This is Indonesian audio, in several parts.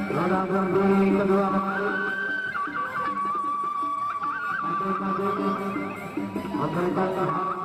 Roda berguling kedua kali. Memberikan antara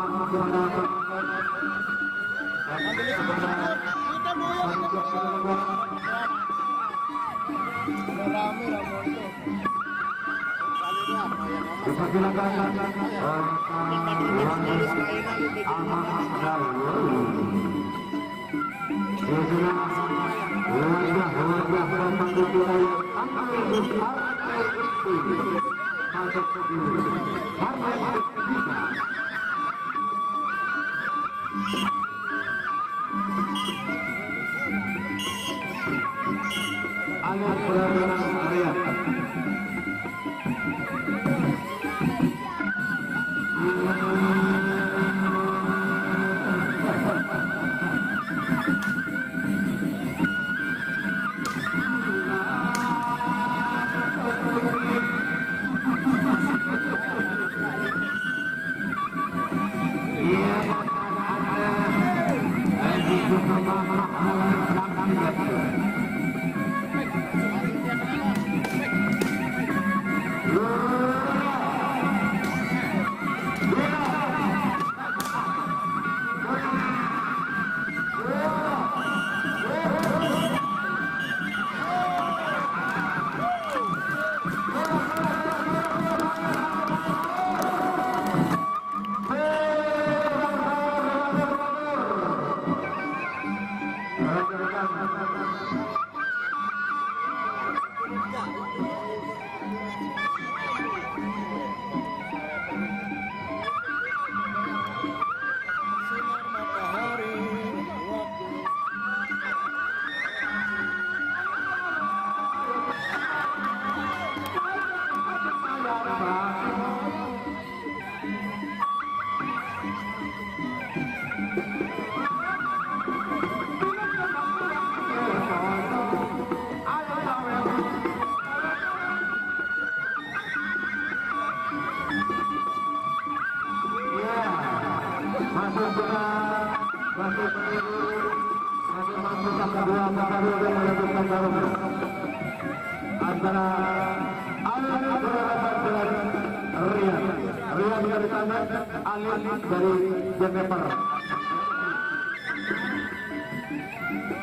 Rian dari sana, Alin dari Jennifer.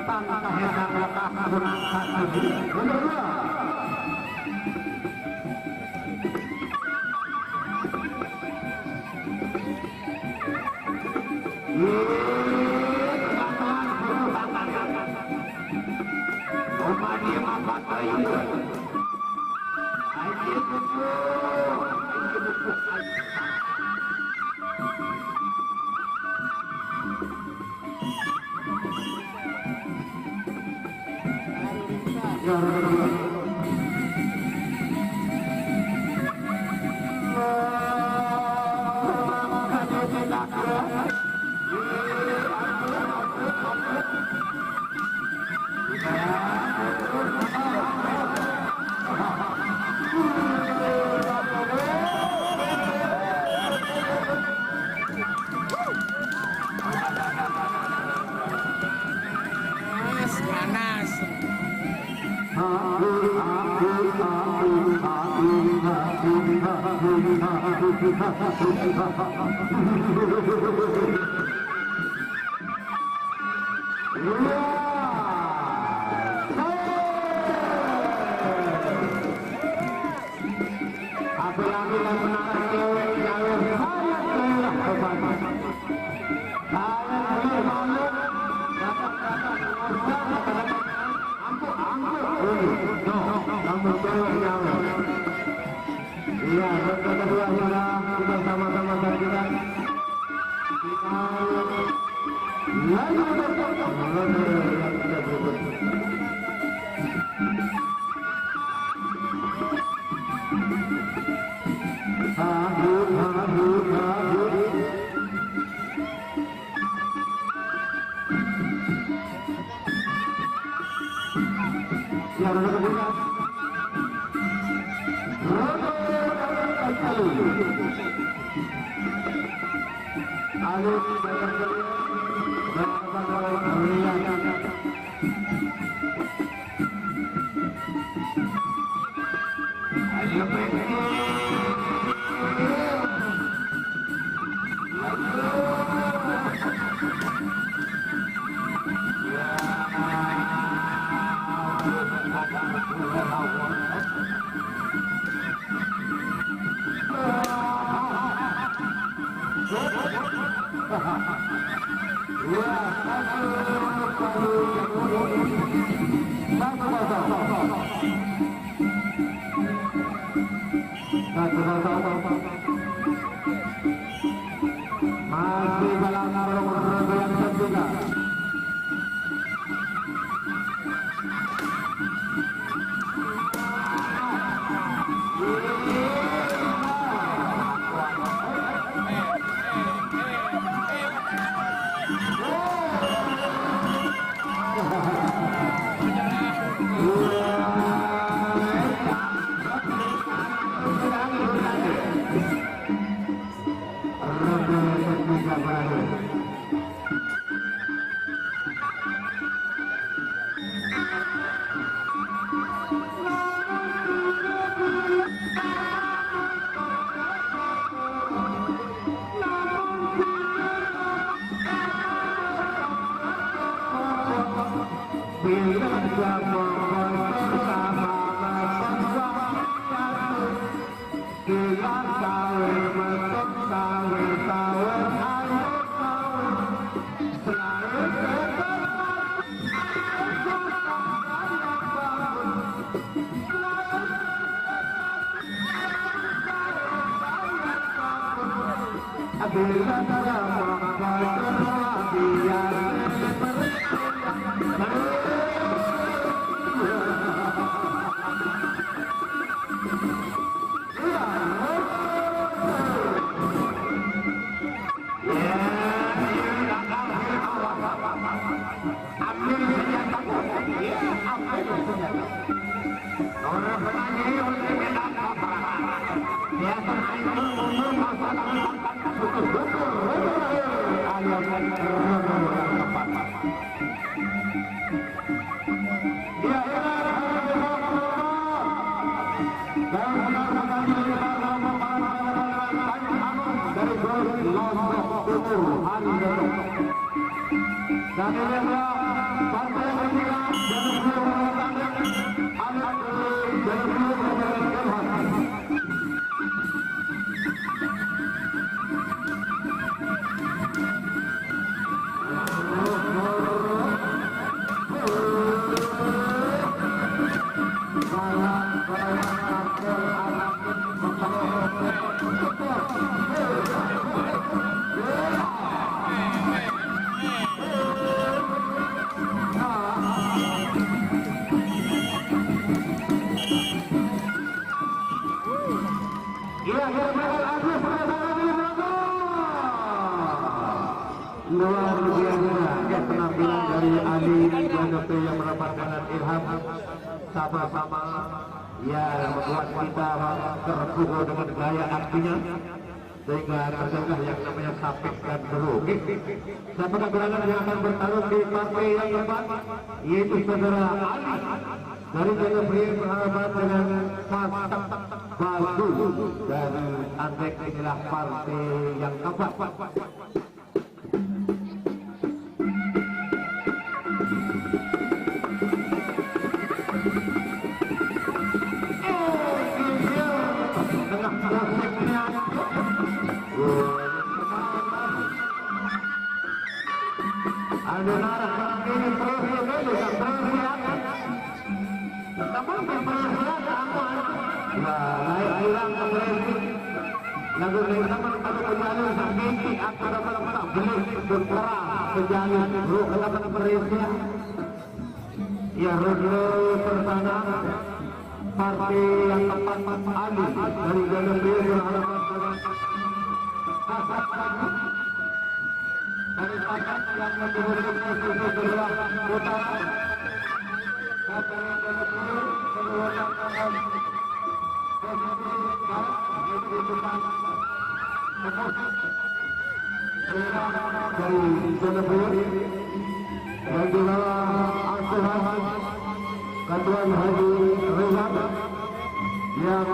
Tanpa hebat nomor 2. Iya, kedua kita sama-sama saksikan. Lalu Ali Jalan Beria masih dalam nomor yang ketiga. Luar biasa penampilan dari Ali Janapi yang mendapatkan ilham sama-sama ya membuat kita terpukul dengan gaya aktinya sehingga terjadilah yang namanya sapik dan beruk. Siapa gerangan yang akan bertarung di partai yang keempat yaitu saudara Ali dari Janapi berhadapan dengan Mas Badu dan Andek. Inilah partai yang keempat. Ya Rodlo Persana partai yang keempat Ali dari Janapi berhadapan dengan dari pakat yang menjadi posisi kedua utara dari Jonapur dan juga asuhan Katuan Haji Reza yang